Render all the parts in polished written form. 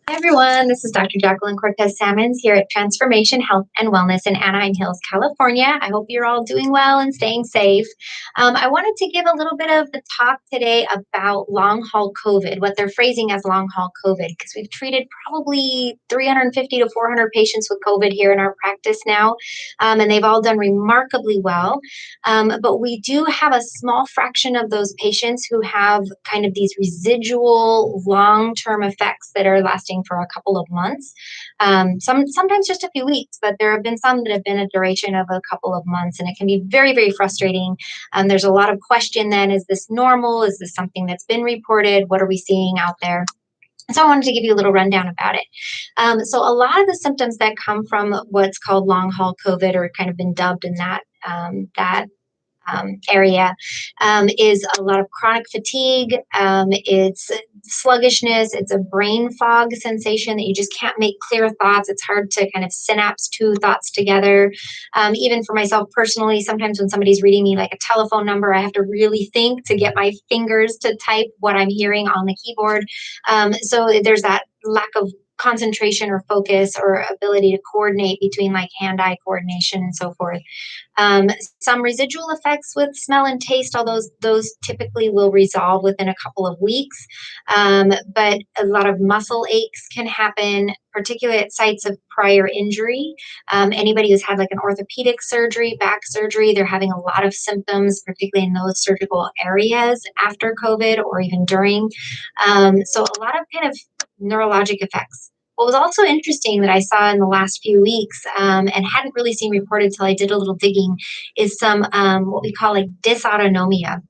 Hi everyone, this is Dr. Jacqueline Cortez Salmons here at Transformation Health and Wellness in Anaheim Hills, California. I hope you're all doing well and staying safe. I wanted to give a little bit of the talk today about long haul COVID, what they're phrasing as long haul COVID, because we've treated probably 350 to 400 patients with COVID here in our practice now, and they've all done remarkably well. But we do have a small fraction of those patients who have kind of these residual long-term effects that are lasting for a couple of months, sometimes just a few weeks, but there have been some that have been a duration of a couple of months, and it can be very, very frustrating. There's a lot of question then, is this normal? Is this something that's been reported? What are we seeing out there? So I wanted to give you a little rundown about it. So a lot of the symptoms that come from what's called long haul COVID, or kind of been dubbed in that area, is a lot of chronic fatigue. It's sluggishness. It's a brain fog sensation that you just can't make clear thoughts. It's hard to kind of synapse two thoughts together. Even for myself personally, sometimes when somebody's reading me like a telephone number, I have to really think to get my fingers to type what I'm hearing on the keyboard. So there's that lack of concentration or focus or ability to coordinate between like hand-eye coordination and so forth. Some residual effects with smell and taste, although those typically will resolve within a couple of weeks. But a lot of muscle aches can happen, particularly at sites of prior injury. Anybody who's had like an orthopedic surgery, back surgery, they're having a lot of symptoms, particularly in those surgical areas after COVID or even during. So a lot of kind of neurologic effects. What was also interesting that I saw in the last few weeks, and hadn't really seen reported till I did a little digging, is some what we call like dysautonomia,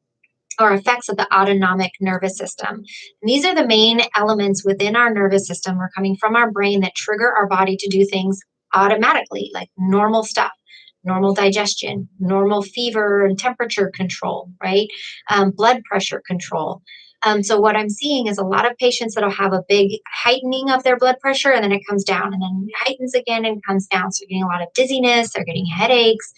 or effects of the autonomic nervous system. And these are the main elements within our nervous system, or coming from our brain, that trigger our body to do things automatically, like normal stuff. Normal digestion, normal fever and temperature control, right? Blood pressure control. So what I'm seeing is a lot of patients that'll have a big heightening of their blood pressure, and then it comes down, and then heightens again and comes down. So you're getting a lot of dizziness, they're getting headaches,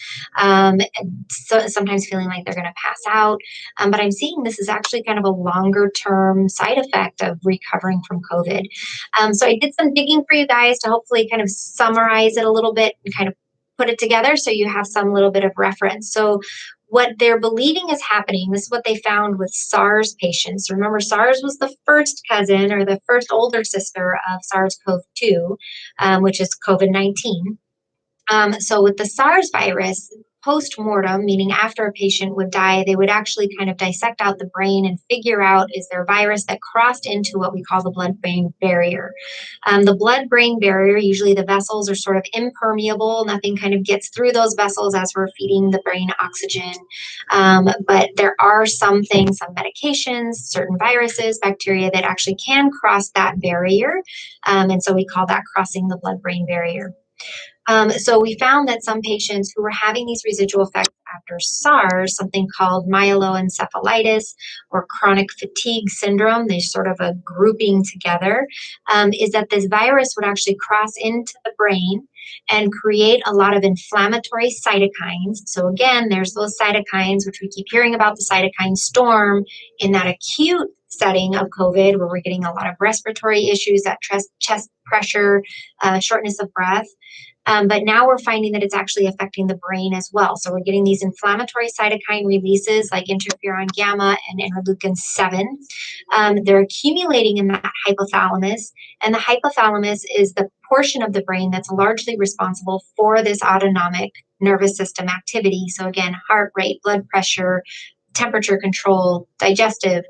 so sometimes feeling like they're going to pass out. But I'm seeing this is actually kind of a longer term side effect of recovering from COVID. So I did some digging for you guys to hopefully kind of summarize it a little bit and kind of put it together so you have some little bit of reference. So what they're believing is happening, this is what they found with SARS patients. Remember, SARS was the first cousin or the first older sister of SARS-CoV-2, which is COVID-19. So with the SARS virus, post-mortem, meaning after a patient would die, they would actually kind of dissect out the brain and figure out, is there a virus that crossed into what we call the blood-brain barrier. The blood-brain barrier, usually the vessels are sort of impermeable. Nothing kind of gets through those vessels as we're feeding the brain oxygen. But there are some things, some medications, certain viruses, bacteria that actually can cross that barrier. And so we call that crossing the blood-brain barrier. So we found that some patients who were having these residual effects after SARS, something called myeloencephalitis or chronic fatigue syndrome, they sort of a grouping together, is that this virus would actually cross into the brain and create a lot of inflammatory cytokines. So again, there's those cytokines, which we keep hearing about, the cytokine storm in that acute setting of COVID, where we're getting a lot of respiratory issues, that chest pressure, shortness of breath. But now we're finding that it's actually affecting the brain as well. So we're getting these inflammatory cytokine releases like interferon gamma and interleukin 7. They're accumulating in that hypothalamus, and the hypothalamus is the portion of the brain that's largely responsible for this autonomic nervous system activity. So again, heart rate, blood pressure, temperature control, digestive.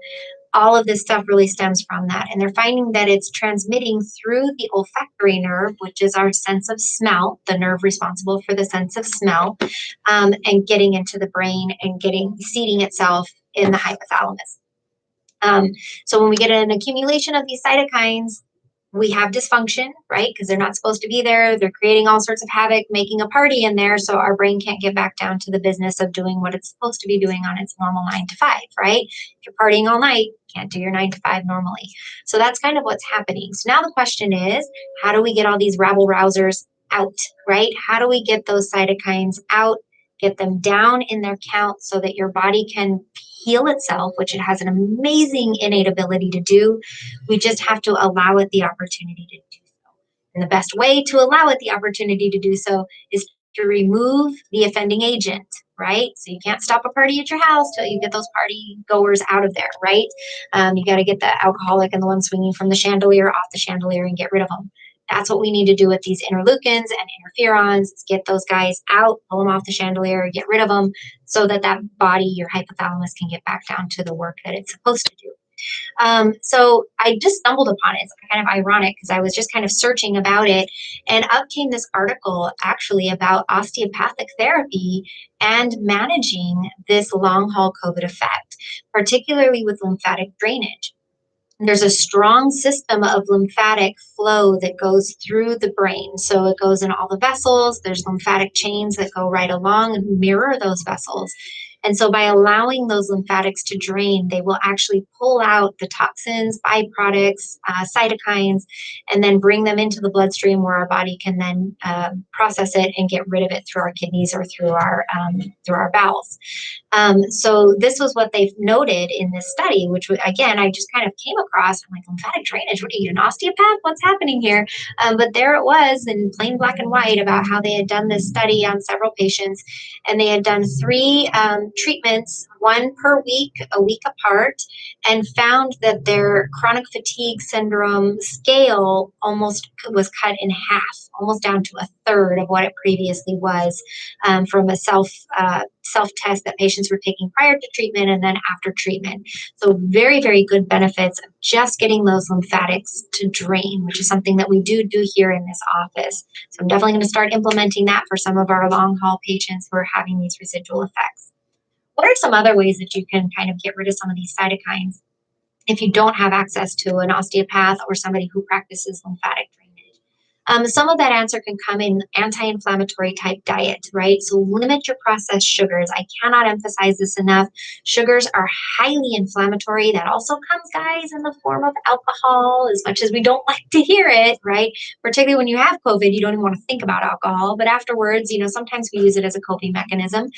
All of this stuff really stems from that. And they're finding that it's transmitting through the olfactory nerve, which is our sense of smell, the nerve responsible for the sense of smell, and getting into the brain and seeding itself in the hypothalamus. So when we get an accumulation of these cytokines, we have dysfunction, right? Because they're not supposed to be there. They're creating all sorts of havoc, making a party in there. So our brain can't get back down to the business of doing what it's supposed to be doing on its normal 9 to 5, right? If you're partying all night, you can't do your 9 to 5 normally. So that's kind of what's happening. So now the question is, how do we get all these rabble rousers out, right? How do we get those cytokines out get them down in their count so that your body can heal itself, which it has an amazing innate ability to do. We just have to allow it the opportunity to do so. And the best way to allow it the opportunity to do so is to remove the offending agent, right? So you can't stop a party at your house till you get those party goers out of there, right? You got to get the alcoholic and the one swinging from the chandelier off the chandelier and get rid of them. That's what we need to do with these interleukins and interferons, is get those guys out, pull them off the chandelier, get rid of them, so that that body, your hypothalamus, can get back down to the work that it's supposed to do. So I just stumbled upon it. It's kind of ironic because I was just kind of searching about it, and up came this article actually about osteopathic therapy and managing this long haul COVID effect, particularly with lymphatic drainage. There's a strong system of lymphatic flow that goes through the brain. So it goes in all the vessels. There's lymphatic chains that go right along and mirror those vessels. And so by allowing those lymphatics to drain, they will actually pull out the toxins, byproducts, cytokines, and then bring them into the bloodstream where our body can then process it and get rid of it through our kidneys or through our bowels. So this was what they've noted in this study, which again, I just kind of came across. I'm like, lymphatic drainage, what are you, an osteopath? What's happening here? But there it was in plain black and white about how they had done this study on several patients, and they had done 3 treatments, 1 per week, a week apart, and found that their chronic fatigue syndrome scale almost was cut in half, almost down to a third of what it previously was, from a self-test that patients were taking prior to treatment and then after treatment. So very, very good benefits of just getting those lymphatics to drain, which is something that we do here in this office. So I'm definitely going to start implementing that for some of our long haul patients who are having these residual effects. What are some other ways that you can kind of get rid of some of these cytokines if you don't have access to an osteopath or somebody who practices lymphatic drainage? Some of that answer can come in anti-inflammatory type diet, right? So limit your processed sugars. I cannot emphasize this enough. Sugars are highly inflammatory. That also comes, guys, in the form of alcohol, as much as we don't like to hear it, right? Particularly when you have COVID, you don't even want to think about alcohol. But afterwards, sometimes we use it as a coping mechanism.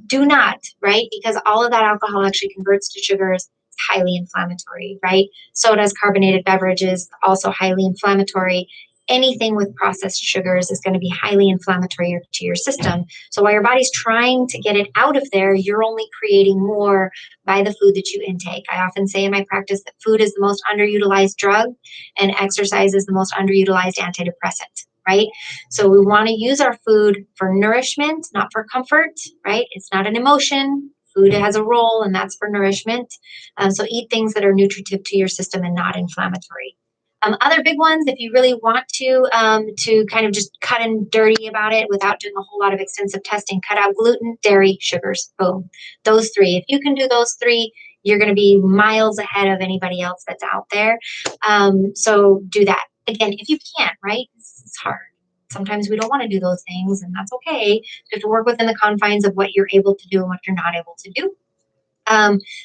Do not, right? Because all of that alcohol actually converts to sugars. It's highly inflammatory, right? Sodas, carbonated beverages, also highly inflammatory. Anything with processed sugars is going to be highly inflammatory to your system. So while your body's trying to get it out of there, you're only creating more by the food that you intake. I often say in my practice that food is the most underutilized drug and exercise is the most underutilized antidepressant. Right? So we want to use our food for nourishment, not for comfort, right? It's not an emotion. Food has a role, and that's for nourishment. So eat things that are nutritive to your system and not inflammatory. Other big ones, if you really want to kind of just cut and dirty about it without doing a whole lot of extensive testing, cut out gluten, dairy, sugars, boom. Those 3. If you can do those 3, you're going to be miles ahead of anybody else that's out there. So do that. Again, if you can't, right? It's hard. Sometimes we don't want to do those things, and that's okay. You have to work within the confines of what you're able to do and what you're not able to do.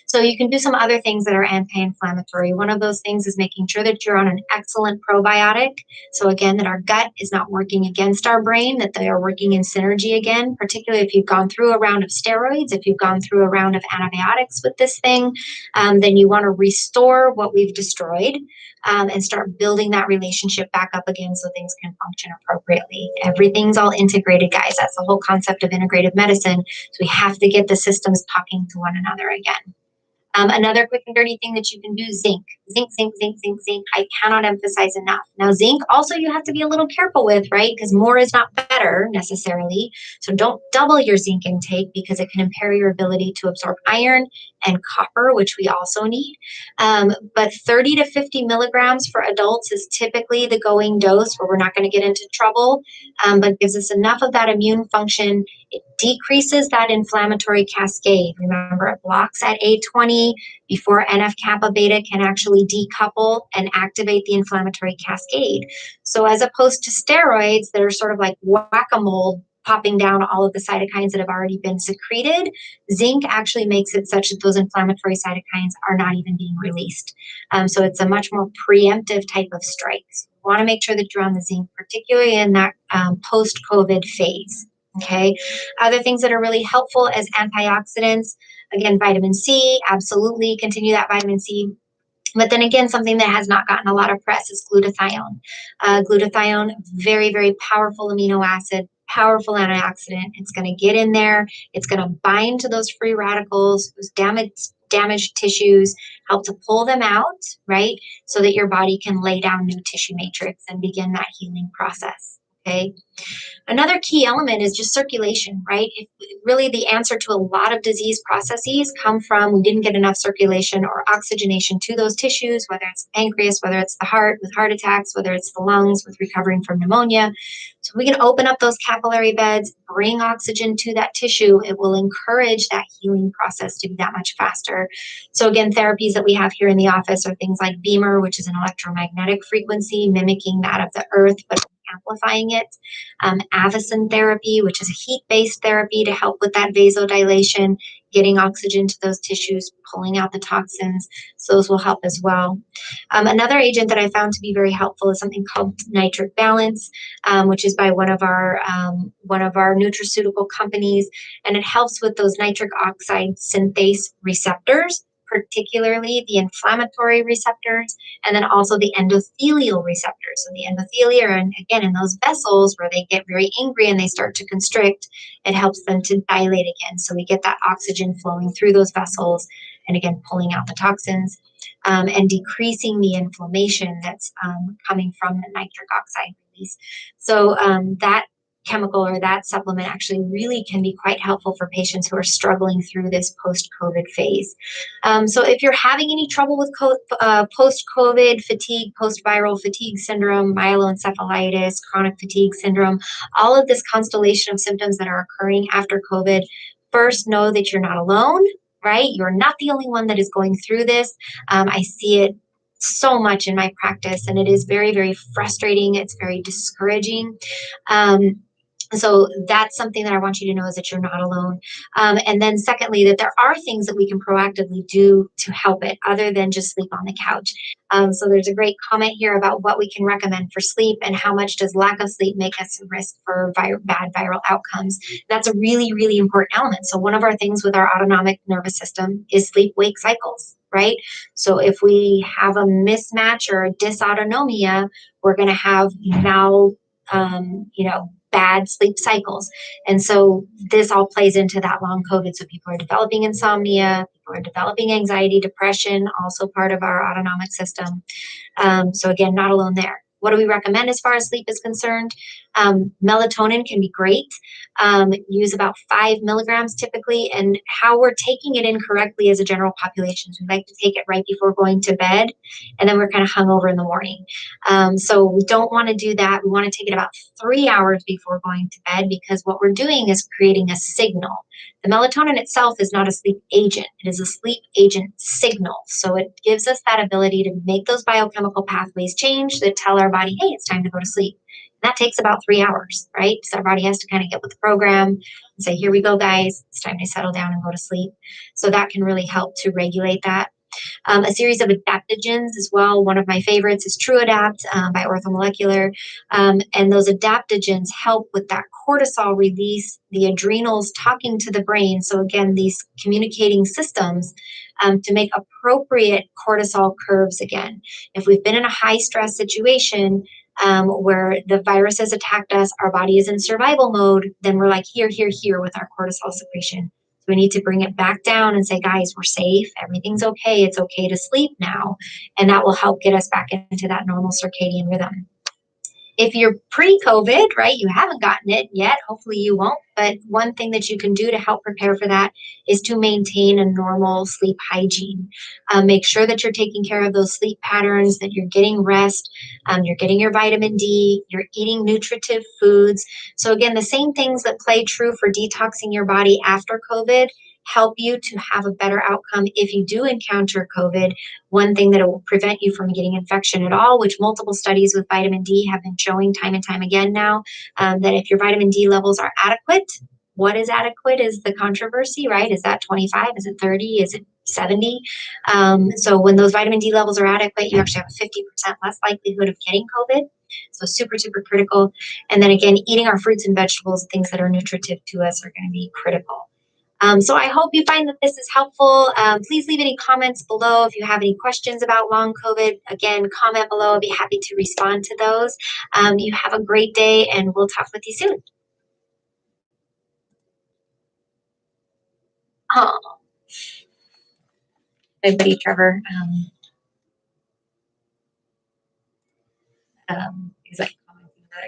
So you can do some other things that are anti-inflammatory. One of those things is making sure that you're on an excellent probiotic. So again, that our gut is not working against our brain, that they are working in synergy again, particularly if you've gone through a round of steroids, if you've gone through a round of antibiotics with this thing, then you want to restore what we've destroyed. And start building that relationship back up again so things can function appropriately. Everything's all integrated, guys. That's the whole concept of integrative medicine. So we have to get the systems talking to one another again. Another quick and dirty thing that you can do, zinc. Zinc, zinc, zinc, zinc, zinc. I cannot emphasize enough. Now, zinc also you have to be a little careful with, right? Because more is not better necessarily. So don't double your zinc intake because it can impair your ability to absorb iron and copper, which we also need. But 30 to 50 milligrams for adults is typically the going dose where we're not going to get into trouble, but gives us enough of that immune function. It decreases that inflammatory cascade. Remember, it blocks at A20 before NF-kappa beta can actually decouple and activate the inflammatory cascade. So as opposed to steroids that are sort of like whack-a-mole, popping down all of the cytokines that have already been secreted, zinc actually makes it such that those inflammatory cytokines are not even being released. So it's a much more preemptive type of strike. So you want to make sure that you're on the zinc, particularly in that post-COVID phase. Okay. Other things that are really helpful as antioxidants, again, vitamin C, absolutely continue that vitamin C. But then again, something that has not gotten a lot of press is glutathione. Glutathione, very, very powerful amino acid, powerful antioxidant. It's going to get in there. It's going to bind to those free radicals, those damaged tissues, help to pull them out, right? So that your body can lay down new tissue matrix and begin that healing process. Okay. Another key element is just circulation, right? Really, the answer to a lot of disease processes come from we didn't get enough circulation or oxygenation to those tissues, whether it's the pancreas, whether it's the heart with heart attacks, whether it's the lungs with recovering from pneumonia. So we can open up those capillary beds, bring oxygen to that tissue. It will encourage that healing process to be that much faster. So again, therapies that we have here in the office are things like Beamer, which is an electromagnetic frequency mimicking that of the earth, but amplifying it. Avicen therapy, which is a heat-based therapy to help with that vasodilation, getting oxygen to those tissues, pulling out the toxins. So those will help as well. Another agent that I found to be very helpful is something called nitric balance, which is by one of our nutraceutical companies, and it helps with those nitric oxide synthase receptors, particularly the inflammatory receptors, and then also the endothelial receptors. So the endothelia are, again, in those vessels where they get very angry and they start to constrict, it helps them to dilate again. So we get that oxygen flowing through those vessels and again, pulling out the toxins and decreasing the inflammation that's coming from the nitric oxide release. So that chemical or that supplement actually really can be quite helpful for patients who are struggling through this post-COVID phase. So if you're having any trouble with post-COVID fatigue, post-viral fatigue syndrome, myeloencephalitis, chronic fatigue syndrome, all of this constellation of symptoms that are occurring after COVID, first know that you're not alone, right? You're not the only one that is going through this. I see it so much in my practice, and it is very, very frustrating. It's very discouraging. So that's something that I want you to know is that you're not alone. And then secondly, that there are things that we can proactively do to help it other than just sleep on the couch. So there's a great comment here about what we can recommend for sleep and how much does lack of sleep make us at risk for bad viral outcomes. That's a really, really important element. So one of our things with our autonomic nervous system is sleep-wake cycles, right? So if we have a mismatch or a dysautonomia, we're going to have bad sleep cycles. And so this all plays into that long COVID. So people are developing insomnia, people are developing anxiety, depression, also part of our autonomic system. So again, not alone there. What do we recommend as far as sleep is concerned? Melatonin can be great. Use about 5 milligrams typically, and how we're taking it incorrectly as a general population. So we like to take it right before going to bed, and then we're kind of hungover in the morning. So we don't want to do that. We want to take it about 3 hours before going to bed, because what we're doing is creating a signal. The melatonin itself is not a sleep agent. It is a sleep agent signal. So it gives us that ability to make those biochemical pathways change that tell our body, hey, it's time to go to sleep. And that takes about 3 hours, right? So our body has to kind of get with the program and say, here we go, guys. It's time to settle down and go to sleep. So that can really help to regulate that. A series of adaptogens as well. One of my favorites is TrueAdapt by Orthomolecular. And those adaptogens help with that cortisol release, the adrenals talking to the brain. So again, these communicating systems to make appropriate cortisol curves again. If we've been in a high stress situation, where the virus has attacked us, our body is in survival mode, then we're like here with our cortisol secretion. So we need to bring it back down and say, guys, we're safe. Everything's okay. It's okay to sleep now. And that will help get us back into that normal circadian rhythm. If you're pre-COVID, right, you haven't gotten it yet, hopefully you won't, but one thing that you can do to help prepare for that is to maintain a normal sleep hygiene. Make sure that you're taking care of those sleep patterns, that you're getting rest, you're getting your vitamin D, you're eating nutritive foods. So again, the same things that play true for detoxing your body after COVID help you to have a better outcome if you do encounter COVID. One thing that will prevent you from getting infection at all, which multiple studies with vitamin D have been showing time and time again now, that if your vitamin D levels are adequate, what is adequate is the controversy, right? Is that 25? Is it 30? Is it 70? So when those vitamin D levels are adequate, you actually have a 50% less likelihood of getting COVID. So super, super critical. And then again, eating our fruits and vegetables, things that are nutritive to us, are going to be critical. So I hope you find that this is helpful. Please leave any comments below if you have any questions about long COVID. Again, comment below. I'll be happy to respond to those. You have a great day, and we'll talk with you soon. Oh, my buddy Trevor, he's like,